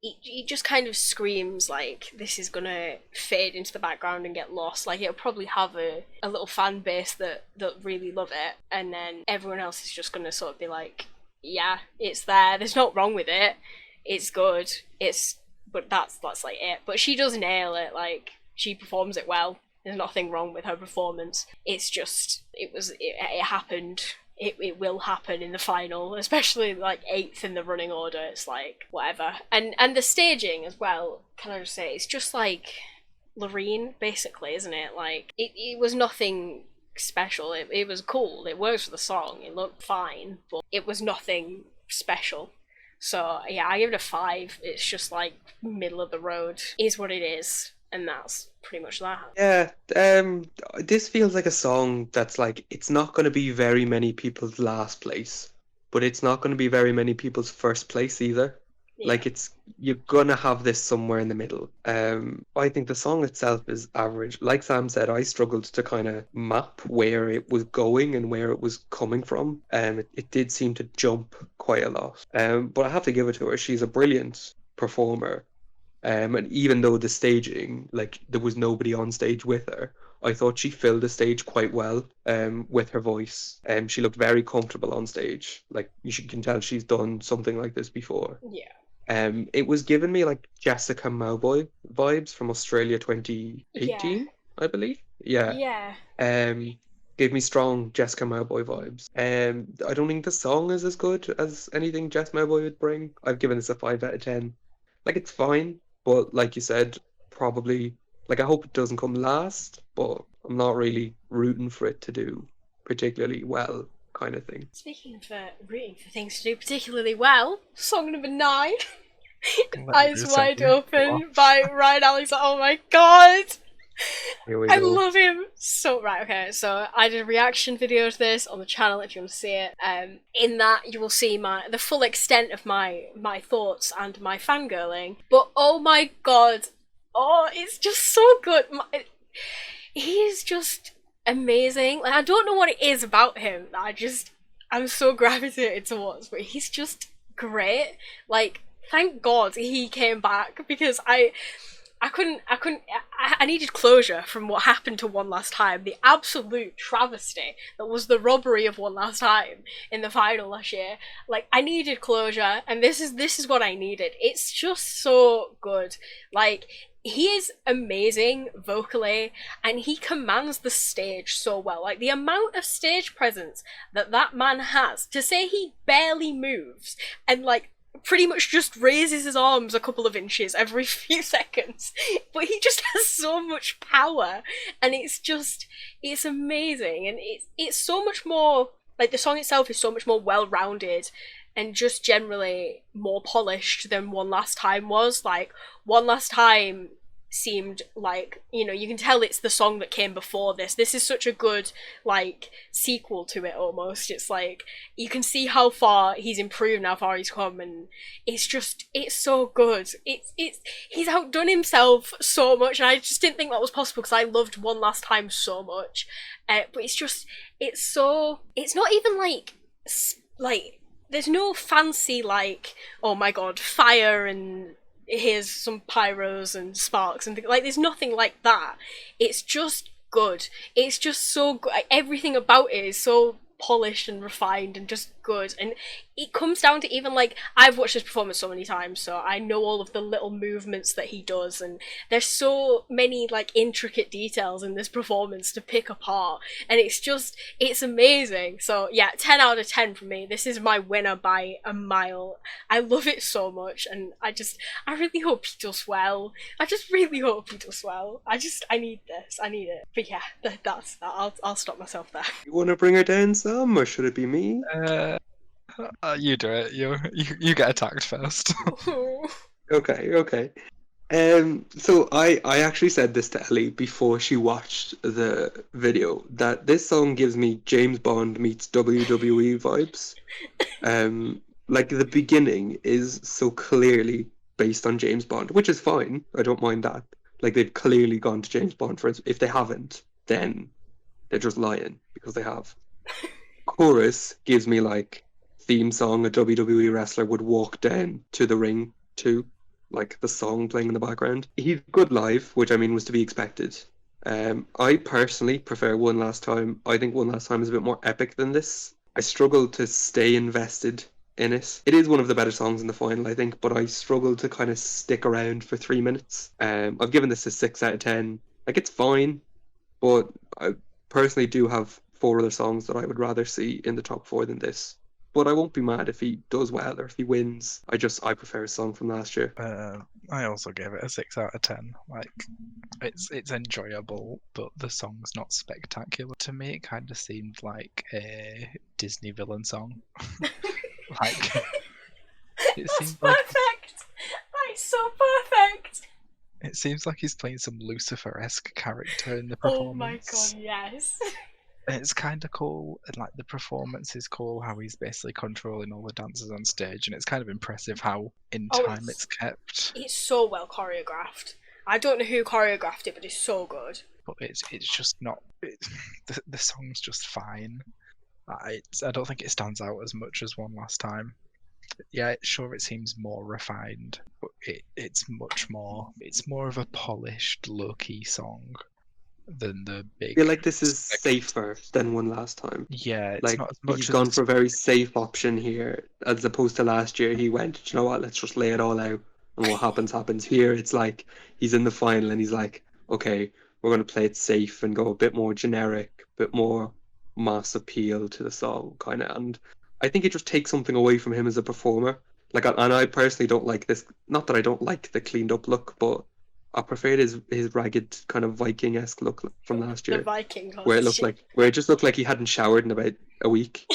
it just kind of screams like this is gonna fade into the background and get lost. Like, it'll probably have a little fan base that really love it, and then everyone else is just gonna sort of be like, yeah, it's there, there's not wrong with it, it's good, but that's like it. But she does nail it, like, she performs it well. There's nothing wrong with her performance. It's just, it happened. It will happen in the final, especially like 8th in the running order. It's like, whatever. And the staging as well, can I just say, it's just like Loreen, basically, isn't it? Like, it was nothing special. It was cool. It works for the song. It looked fine, but it was nothing special. So yeah, I give it a 5. It's just like middle of the road. Is what it is. And that's pretty much that. Yeah, this feels like a song that's like, it's not going to be very many people's last place, but it's not going to be very many people's first place either. Like you're gonna have this somewhere in the middle. I think the song itself is average. Like Sam said, I struggled to kind of map where it was going and where it was coming from. It did seem to jump quite a lot. But I have to give it to her. She's a brilliant performer. And even though the staging, like there was nobody on stage with her, I thought she filled the stage quite well, with her voice. She looked very comfortable on stage. Like can tell she's done something like this before. Yeah. It was giving me like Jessica Mauboy vibes from Australia 2018, I believe. Yeah. Yeah. Gave me strong Jessica Mauboy vibes. I don't think the song is as good as anything Jess Mauboy would bring. I've given this a 5 out of 10. Like it's fine, but like you said, probably like I hope it doesn't come last, but I'm not really rooting for it to do particularly well, kind of thing. Speaking of rooting for things to do particularly well, song number 9, Let Eyes me Wide say, Open by Rein. Oh my god! Here we I go. love him so. Right, okay, so I did a reaction video to this on the channel if you want to see it. In that you will see the full extent of my thoughts and my fangirling. But oh my god, oh, it's just so good. He is just amazing. Like I don't know what it is about him that I'm so gravitated towards, but he's just great. Like thank God he came back because I needed closure from what happened to One Last Time. The absolute travesty that was the robbery of One Last Time in the final last year. Like, I needed closure, and this is what I needed. It's just so good. Like, he is amazing vocally, and he commands the stage so well. Like, the amount of stage presence that man has, to say he barely moves, and, like, pretty much just raises his arms a couple of inches every few seconds, but he just has so much power, and it's amazing, and it's so much more, like the song itself is so much more well-rounded and just generally more polished than One Last Time was. Like One Last Time seemed like, you know, you can tell it's the song that came before this. This is such a good like sequel to it almost. It's like you can see how far he's improved and how far he's come, and it's so good. He's outdone himself so much, and I just didn't think that was possible because I loved One Last Time so much. But it's not even like there's no fancy like, oh my god, fire and here's some pyros and sparks and things. Like there's nothing like that. It's just good. It's just so good. Everything about it is so polished and refined and just good, and it comes down to even like I've watched this performance so many times, so I know all of the little movements that he does, and there's so many like intricate details in this performance to pick apart, and it's amazing. So yeah, 10 out of 10 for me. This is my winner by a mile. I love it so much, and I really hope he does well. I just really hope he does well. I need this. I need it. But yeah, that's that. I'll stop myself there. You want to bring her down, Sam, or should it be me? You do it. You get attacked first. Okay. So I actually said this to Ellie before she watched the video, that this song gives me James Bond meets WWE vibes. Like the beginning is so clearly based on James Bond, which is fine. I don't mind that. Like they've clearly gone to James Bond for it. If they haven't, then they're just lying because they have. Chorus gives me like theme song a WWE wrestler would walk down to the ring to, like the song playing in the background. He's good live, which I mean was to be expected. I personally prefer One Last Time. I think One Last Time is a bit more epic than this. I struggle to stay invested in it. It is one of the better songs in the final, I think, but I struggle to kind of stick around for 3 minutes. I've given this a 6 out of 10. Like it's fine, but I personally do have 4 other songs that I would rather see in the top 4 than this. But I won't be mad if he does well or if he wins. I prefer his song from last year. I also gave it a 6 out of 10. Like, it's enjoyable, but the song's not spectacular. To me, it kind of seemed like a Disney villain song. Like, That's perfect. That is so perfect. It seems like he's playing some Lucifer-esque character in the Oh my performance. god, yes. It's kind of cool, and like the performance is cool. How he's basically controlling all the dancers on stage, and it's kind of impressive how in Oh, time it's kept. It's so well choreographed. I don't know who choreographed it, but it's so good. But it's just not. The song's just fine. I don't think it stands out as much as One Last Time. Yeah, sure, it seems more refined, but it's much more. It's more of a polished, low-key song than the big. I feel like this is safer than One Last Time. Yeah, it's Like not as much he's as gone for a very safe option here, as opposed to last year. He went, you know what? Let's just lay it all out, and what happens happens. Here, it's like he's in the final, and he's like, okay, we're gonna play it safe and go a bit more generic, a bit more mass appeal to the song, kind of. And I think it just takes something away from him as a performer. Like, and I personally don't like this. Not that I don't like the cleaned up look, but I preferred his ragged kind of Viking-esque look from last The year, Viking where it just looked like he hadn't showered in about a week.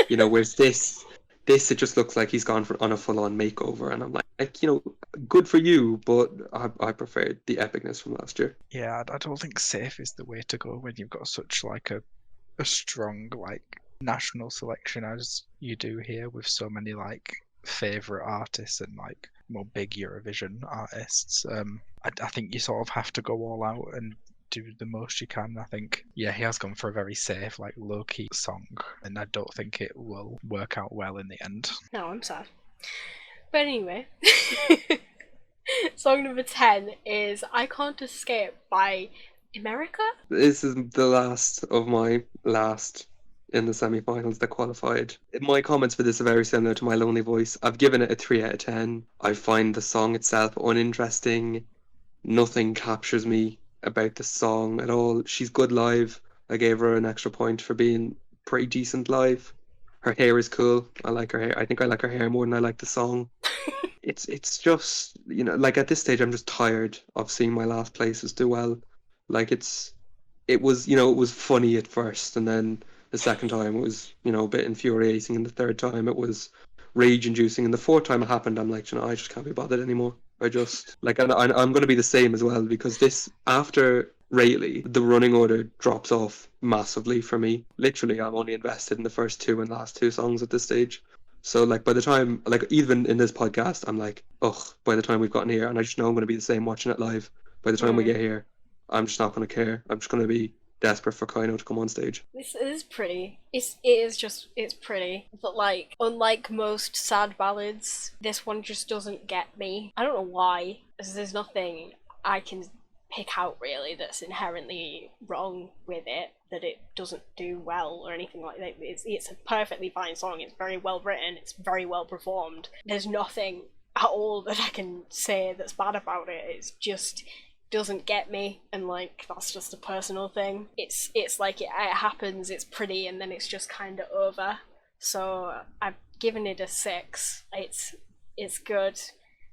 You know, whereas this it just looks like he's gone on a full-on makeover, and I'm like, you know, good for you, but I preferred the epicness from last year. Yeah, I don't think safe is the way to go when you've got such like a strong like national selection as you do here, with so many like favorite artists and like more big Eurovision artists. I think you sort of have to go all out and do the most you can. I think, yeah, he has gone for a very safe, like low-key song, and I don't think it will work out well in the end. No, I'm sad. But anyway, song number 10 is I Can't Escape by IMERIKA. This is the last of my last in the semi-finals that qualified. My comments for this are very similar to My Lonely Voice. I've given it a 3 out of 10. I find the song itself uninteresting. Nothing captures me about the song at all. She's good live. I gave her an extra point for being pretty decent live. Her hair is cool. I like her hair. I think I like her hair more than I like the song. It's just, you know, like at this stage I'm just tired of seeing my last places do well. Like it was, you know, it was funny at first, and then the second time it was, you know, a bit infuriating, and the third time it was rage inducing, and the fourth time it happened, I'm like, you know, I just can't be bothered anymore. I just like, and I'm going to be the same as well, because this, after Raylee, the running order drops off massively for me. Literally, I'm only invested in the first two and last two songs at this stage. So like by the time, like even in this podcast, I'm like, ugh, by the time we've gotten here, and I just know I'm going to be the same watching it live. By the time we get here, I'm just not going to care. I'm just going to be desperate for KEiiNO to come on stage. This is pretty. It's pretty. But like, unlike most sad ballads, this one just doesn't get me. I don't know why, because there's nothing I can pick out really that's inherently wrong with it, that it doesn't do well or anything like that. It's a perfectly fine song. It's very well written. It's very well performed. There's nothing at all that I can say that's bad about it. It's just doesn't get me, and like that's just a personal thing. It's like it happens, it's pretty, and then it's just kind of over. So I've given it a 6. It's good.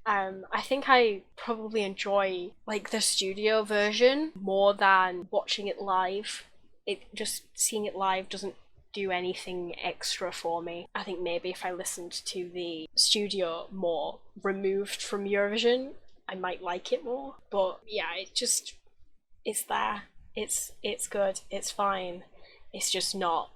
I think I probably enjoy like the studio version more than watching it live. It just seeing it live doesn't do anything extra for me. I think maybe if I listened to the studio more removed from Eurovision, I might like it more. But yeah, it's there. It's good. It's fine. It's just not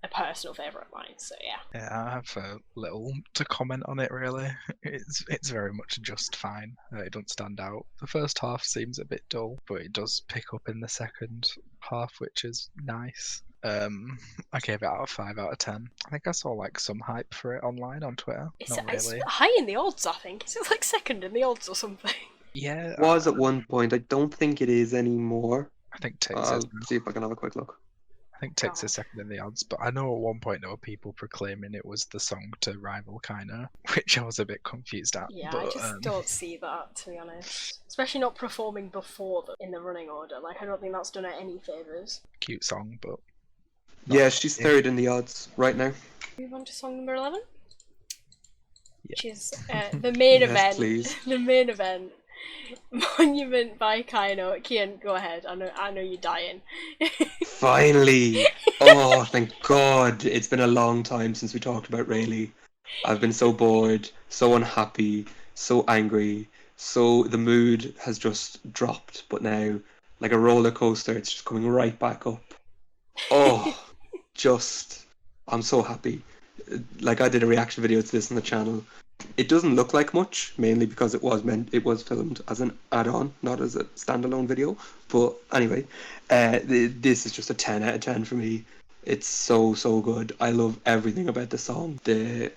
a personal favourite of mine. So yeah. Yeah, I have little to comment on it really. It's very much just fine. It doesn't stand out. The first half seems a bit dull, but it does pick up in the second half, which is nice. I gave it out of 5 out of 10. I think I saw like some hype for it online on Twitter. It's Not really. high in the odds, I think. It's like second in the odds or something. Yeah. It was at one point. I don't think it is anymore. I think Tix I'll is. see if I can have a quick look. I think Tix is second in the odds, but I know at one point there were people proclaiming it was the song to rival KEiiNO, which I was a bit confused at. Yeah, but, I just don't see that, to be honest. Especially not performing before in the running order. Like, I don't think that's done her any favours. Cute song, but Yeah, she's third in the odds right now. Move on to song number 11. Yeah. Which is the main Yes, event. please. The main event. Monument by KEiiNO. Cian, go ahead. I know you're dying. Finally! Oh, thank God! It's been a long time since we talked about Raylee. I've been so bored, so unhappy, so angry. So the mood has just dropped, but now, like a roller coaster, it's just coming right back up. Oh, I'm so happy. Like, I did a reaction video to this on the channel. It doesn't look like much, mainly because it was filmed as an add-on, not as a standalone video. But anyway, this is just a 10 out of 10 for me. It's so good. I love everything about the song. The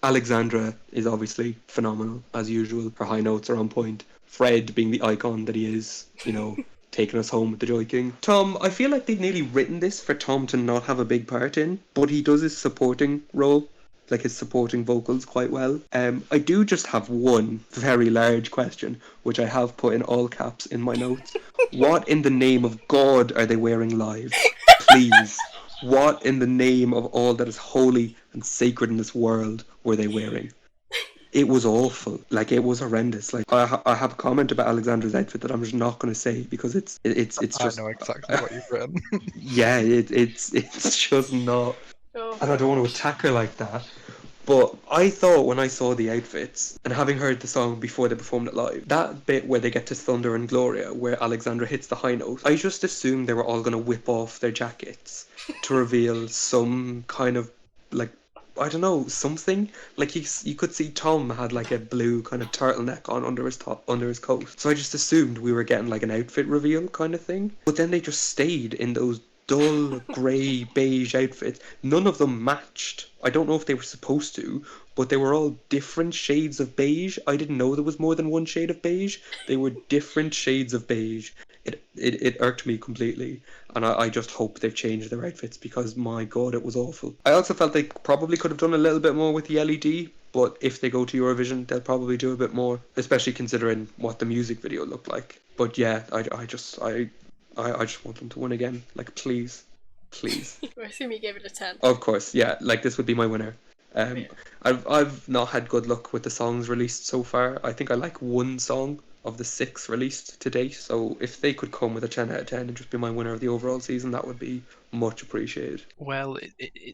Alexandra is obviously phenomenal as usual. Her high notes are on point. Fred being the icon that he is, taking us home with the Joy King. Tom, I feel like they've nearly written this for Tom to not have a big part in, but he does his supporting role, like his supporting vocals, quite well. I do just have one very large question, which I have put in all caps in my notes. What in the name of God are they wearing live? Please. What in the name of all that is holy and sacred in this world were they wearing? It was awful. Like, it was horrendous. Like, I have a comment about Alexandra's outfit that I'm just not going to say because it's just I know exactly what you've written. yeah, it's just not. Oh, And I don't want to attack her like that. But I thought when I saw the outfits and having heard the song before they performed it live, that bit where they get to Thunder and Gloria, where Alexandra hits the high note, I just assumed they were all going to whip off their jackets to reveal some kind of, like, I don't know, something. Like, you could see Tom had like a blue kind of turtleneck on under his coat. So I just assumed we were getting like an outfit reveal kind of thing. But then they just stayed in those dull grey beige outfits. None of them matched. I don't know if they were supposed to, but they were all different shades of beige. I didn't know there was more than one shade of beige. They were different shades of beige. It irked me completely, and I just hope they've changed their outfits because my god, it was awful. I also felt they probably could have done a little bit more with the LED, but if they go to Eurovision, they'll probably do a bit more, especially considering what the music video looked like. But yeah, I just want them to win again. Like, please. I assume you gave it a 10. Of course, yeah. Like, this would be my winner. Yeah. I've not had good luck with the songs released so far. I think I like one song of the 6 released to date. So if they could come with a 10 out of 10 and just be my winner of the overall season, that would be much appreciated. Well,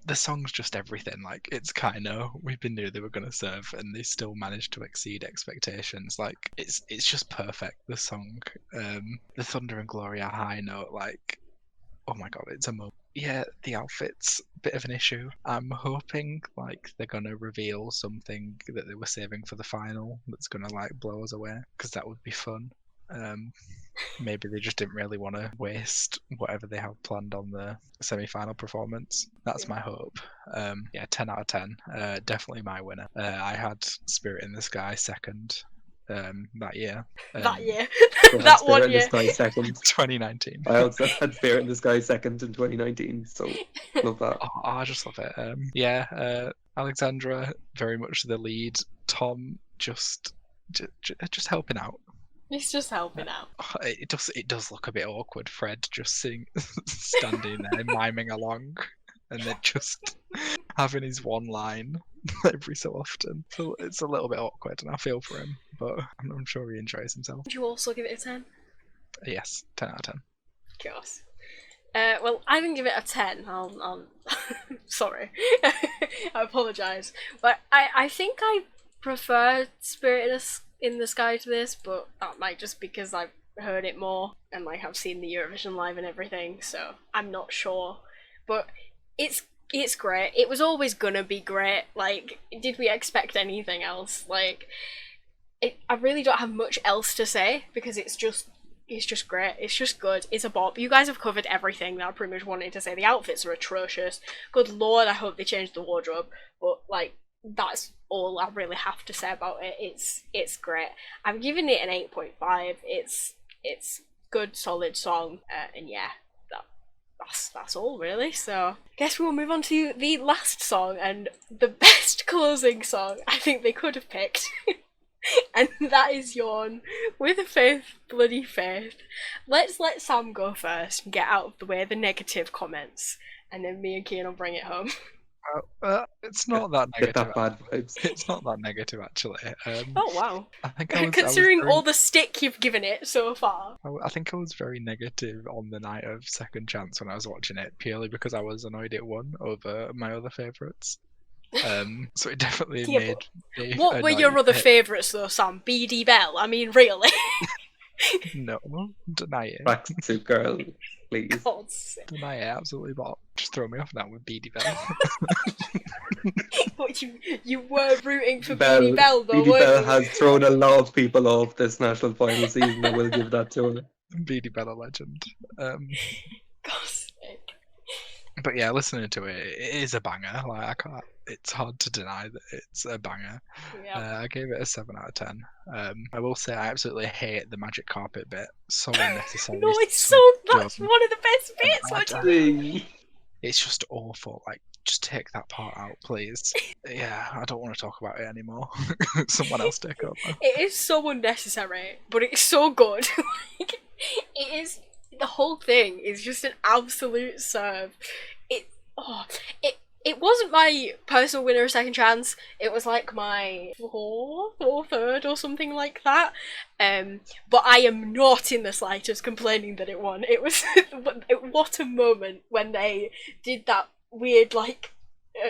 the song's just everything. Like, it's KEiiNO. We've been knew they were going to serve, and they still managed to exceed expectations. Like, it's just perfect. The song, the Thunder and Gloria high note. Like, oh my god, it's a moment. Yeah, the outfit's a bit of an issue. I'm hoping like they're gonna reveal something that they were saving for the final that's gonna like blow us away, because that would be fun. Maybe they just didn't really want to waste whatever they have planned on the semi-final performance. That's my hope. Yeah, 10 out of 10. Definitely my winner. I had Spirit in the Sky second that year. That year. So I had That Spirit one in the year. Sky second. 2019. I also had Spirit in the Sky second in 2019. So love that. Oh, I just love it. Yeah, Alexandra very much the lead. Tom just helping out. He's just helping out. Oh, it does look a bit awkward. Fred just standing there miming along, and then just having his one line every so often. So it's a little bit awkward, and I feel for him, but I'm sure he enjoys himself. Would you also give it a 10? Yes, 10 out of 10. Of course. Well, I didn't give it a 10. I'll sorry. I apologise. But I think I prefer Spirit in the Sky to this, but that might just because I've heard it more and like I've seen the Eurovision live and everything, so I'm not sure. But it's great. It was always gonna be great. Like, did we expect anything else? Like, I really don't have much else to say because it's just great. It's just good. It's a bop. You guys have covered everything that I pretty much wanted to say. The outfits are atrocious. Good lord, I hope they change the wardrobe. But like, that's all I really have to say about it. It's great. I'm giving it an 8.5. It's good, solid song, and yeah, that's all really. So I guess we'll move on to the last song and the best closing song I think they could have picked. And that is Jorn with Faith, Bloody Faith. Let's let Sam go first and get out of the way the negative comments, and then me and Cian will bring it home. It's not that Get negative. that bad vibes. It's not that negative actually. Oh wow! I think Considering very, all the stick you've given it so far. I think I was very negative on the night of Second Chance when I was watching it, purely because I was annoyed it won over my other favourites. So it definitely Yeah, made me what were your annoyed. other favourites though, Sam? BD Bell? I mean, really? No, deny it. Tracksuit girl, please. God's sake. Deny it, absolutely not. Just throw me off now with Beady Bell. But you were rooting for Bell, Beanie Bell, though, Beady weren't Bell you? has thrown a lot of people off this national final season. I will give that to her. Beady Bell, a legend. God's sake. But yeah, listening to it, it is a banger. Like I can't. It's hard to deny that it's a banger. Yeah. I gave it a 7 out of 10. I will say I absolutely hate the magic carpet bit. So unnecessary. No, it's so that's dumb. one of the best And bits. What do you Ding. It's just awful. Like, just take that part out, please. Yeah, I don't want to talk about it anymore. Someone else take over. It is so unnecessary, but it's so good. Like, it is. The whole thing is just an absolute serve. It wasn't my personal winner of Second Chance. It was like my fourth or third or something like that. But I am not in the slightest complaining that it won. It was what a moment when they did that weird like.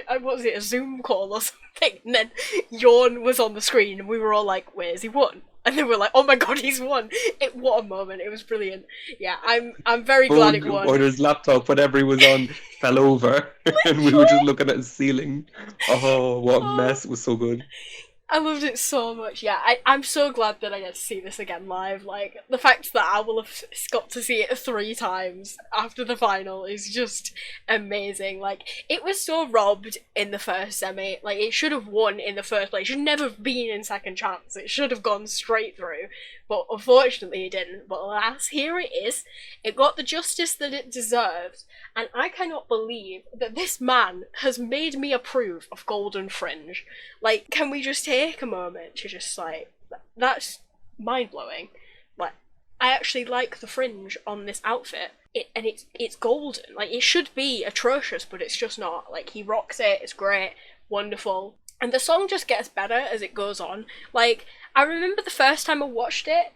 What was it, a Zoom call or something? And then Jorn was on the screen, and we were all like, "Where's he won?" And then we're like, "Oh my god, he's won!" What a moment! It was brilliant. Yeah, I'm very glad it won. Or his laptop, whatever he was on, fell over, and we were just looking at the ceiling. Oh, what a mess! It was so good. I loved it so much. Yeah, I'm so glad that I get to see this again live. Like, the fact that I will have got to see it 3 times after the final is just amazing. Like, it was so robbed in the first semi. Like, it should have won in the first place. It should never have been in Second Chance. It should have gone straight through. But unfortunately it didn't. But alas, here it is. It got the justice that it deserved. And I cannot believe that this man has made me approve of Golden Fringe. Like, can we just take a moment to just, like, that's mind-blowing. Like, I actually like the fringe on this outfit. It's golden. Like, it should be atrocious, but it's just not. Like, he rocks it, it's great, wonderful. And the song just gets better as it goes on. Like, I remember the first time I watched it,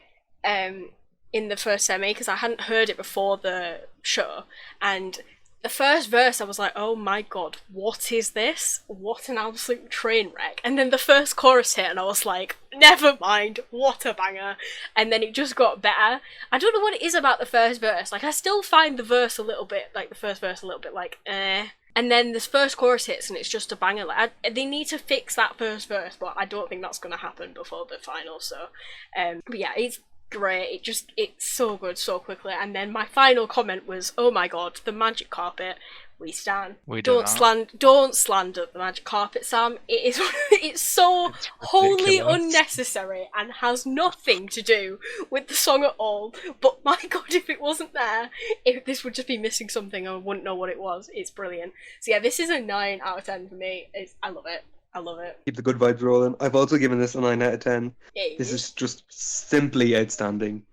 in the first semi, because I hadn't heard it before the show, and the first verse I was like, oh my god, what is this? What an absolute train wreck. And then the first chorus hit and I was like, never mind, what a banger. And then it just got better. I don't know what it is about the first verse. Like, I still find the first verse a little bit like, eh. And then this first chorus hits and it's just a banger. Like, they need to fix that first verse, but I don't think that's going to happen before the final. So, but yeah, it's great. It's so good so quickly. And then my final comment was, oh my god, the magic carpet. We stand. We Don't slander the magic carpet, Sam. It's so wholly unnecessary and has nothing to do with the song at all. But my god, if it wasn't there, if this would just be missing something, I wouldn't know what it was. It's brilliant. So yeah, this is a 9 out of 10 for me. I love it. I love it. Keep the good vibes rolling. I've also given this a 9 out of 10. Yay. This is just simply outstanding.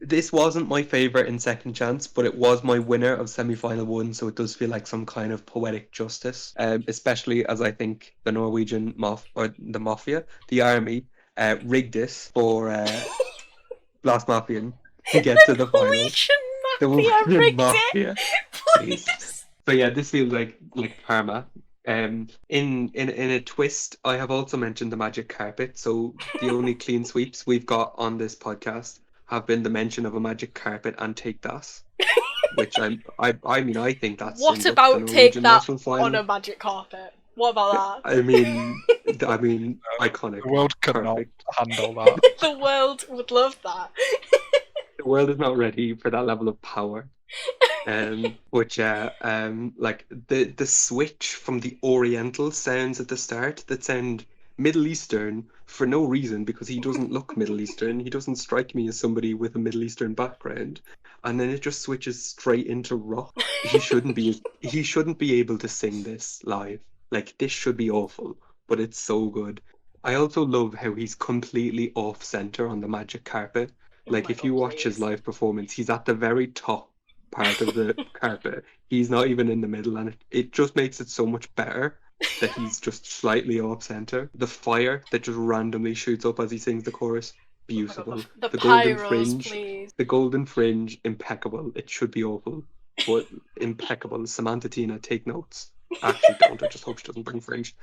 This wasn't my favourite in Second Chance, but it was my winner of semi-final 1, so it does feel like some kind of poetic justice. Especially as I think the Norwegian mafia, the army, rigged this for Blåsemafian to get to the final. The Norwegian mafia please. So yeah, this feels like karma. In a twist, I have also mentioned the magic carpet. So the only clean sweeps we've got on this podcast have been the mention of a magic carpet and Take That, which I think that's what about Take That on a magic carpet? What about that? I mean, iconic. The world could not perfect. handle that. The world would love that. The world is not ready for that level of power. Like the switch from the Oriental sounds at the start that sound Middle Eastern for no reason, because he doesn't look Middle Eastern. He doesn't strike me as somebody with a Middle Eastern background. And then it just switches straight into rock. He shouldn't be able to sing this live. Like, this should be awful, but it's so good. I also love how he's completely off center on the magic carpet. Like, if you watch his live performance, he's at the very top part of the carpet. He's not even in the middle, and it just makes it so much better that he's just slightly off center. The fire that just randomly shoots up as he sings the chorus, beautiful. The golden pyros, fringe, please. the golden fringe, impeccable. It should be awful, but impeccable. Samantha Tina, take notes. Actually, don't. I just hope she doesn't bring fringe.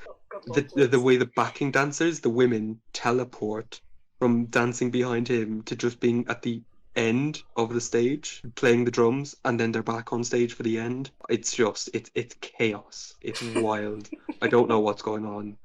The way the backing dancers, the women, teleport from dancing behind him to just being at the end of the stage, playing the drums, and then they're back on stage for the end. It's just, it's chaos. It's wild. I don't know what's going on,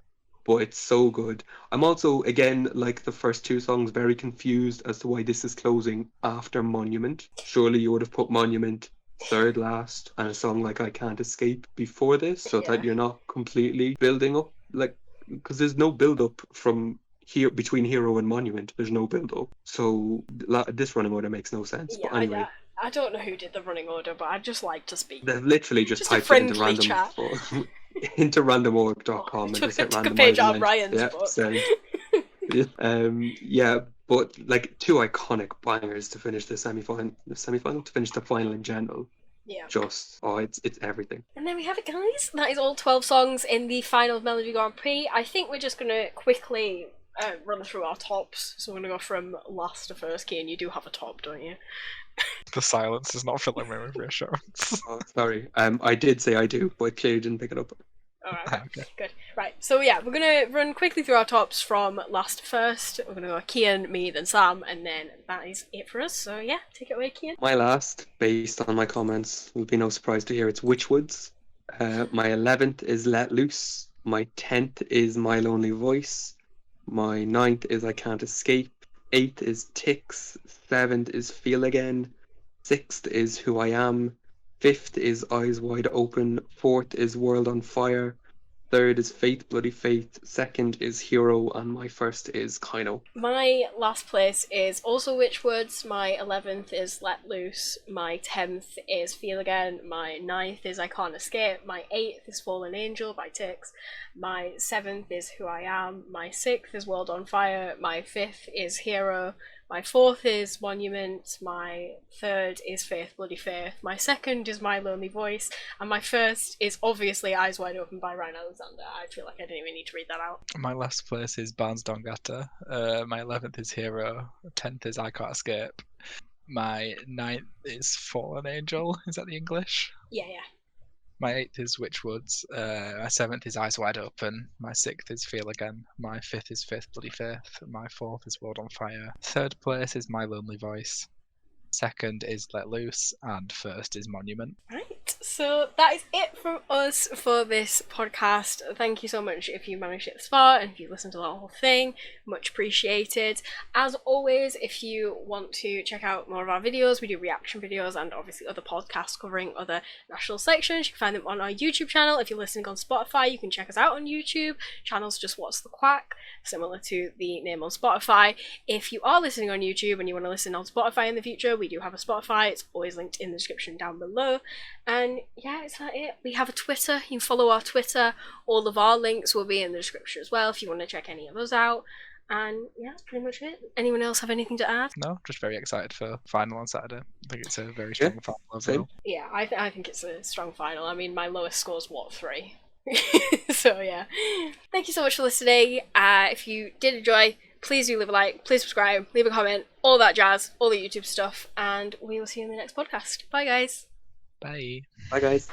but it's so good. I'm also, again, like the first two songs, very confused as to why this is closing after Monument. Surely you would have put Monument third last and a song like I Can't Escape before this, so that you're not completely building up, like, because there's no build up from here between Hero and Monument. There's no build up, so this running order makes no sense. Yeah, But anyway, I don't know who did the running order, but I'd just like to speak. they've literally just Just a typed it into friendly random chat. into randomorg.com and just hit took a randomize page out and of Ryan's yeah, book. send. Yeah, but like two iconic bangers to finish the semi-final to finish the final in general. Yeah. Just it's everything. And there we have it, guys. That is all 12 songs in the final of Melodi Grand Prix. I think we're just gonna quickly run through our tops. So we're gonna go from last to first. Cian, you do have a top, don't you? The silence is not filling me with reassurance. Oh, sorry. I did say I do, but clearly didn't pick it up. Alright, Okay. good. Right, so yeah, we're gonna run quickly through our tops from last to first. We're gonna go Cian, me, then Sam, and then that is it for us. So yeah, take it away, Cian. My last, based on my comments, will be no surprise to hear it's Witchwoods. My 11th is Let Loose. My 10th is My Lonely Voice. My 9th is I Can't Escape. 8th is Ticks. 7th is Feel Again. 6th is Who I Am. 5th is Eyes Wide Open. 4th is World on Fire. 3rd is Faith Bloody Faith. 2nd is Hero. And my 1st is KEiiNO. My last place is also Witchwoods. My 11th is Let Loose. My 10th is Feel Again. My 9th is I Can't Escape. My 8th is Fallen Angel by Ticks. My 7th is Who I Am. My 6th is World on Fire. My 5th is Hero. My 4th is Monument. My 3rd is Faith Bloody Faith. My 2nd is My Lonely Voice. And my 1st is obviously Eyes Wide Open by Rein. I feel like I didn't even need to read that out. My last place is Barnes Dongata. My 11th is Hero. 10th is I Can't Escape. My 9th is Fallen Angel. Is that the English? Yeah. My 8th is Witchwoods. My 7th is Eyes Wide Open. My 6th is Feel Again. My 5th is Faith Bloody Faith. My 4th is World on Fire. 3rd place is My Lonely Voice. 2nd is Let Loose. And 1st is Monument. Right, so that is it from us for this podcast. Thank you so much if you managed it this far and if you listened to the whole thing. Much appreciated. As always, if you want to check out more of our videos, we do reaction videos and obviously other podcasts covering other national sections. You can find them on our YouTube channel. If you're listening on Spotify, you can check us out on YouTube. Channel's just What's the Quack, similar to the name on Spotify. If you are listening on YouTube and you want to listen on Spotify in the future, we do have a Spotify. It's always linked in the description down below. And yeah, is that it? We have a Twitter. You can follow our Twitter. All of our links will be in the description as well if you want to check any of those out. And yeah, that's pretty much it. Anyone else have anything to add? No, just very excited for final on Saturday. I think it's a very strong final overall. Yeah, I think it's a strong final. I mean, my lowest score's what, 3? So yeah. Thank you so much for listening. If you did enjoy, please do leave a like, please subscribe, leave a comment, all that jazz, all the YouTube stuff, and we will see you in the next podcast. Bye guys. Bye. Bye guys.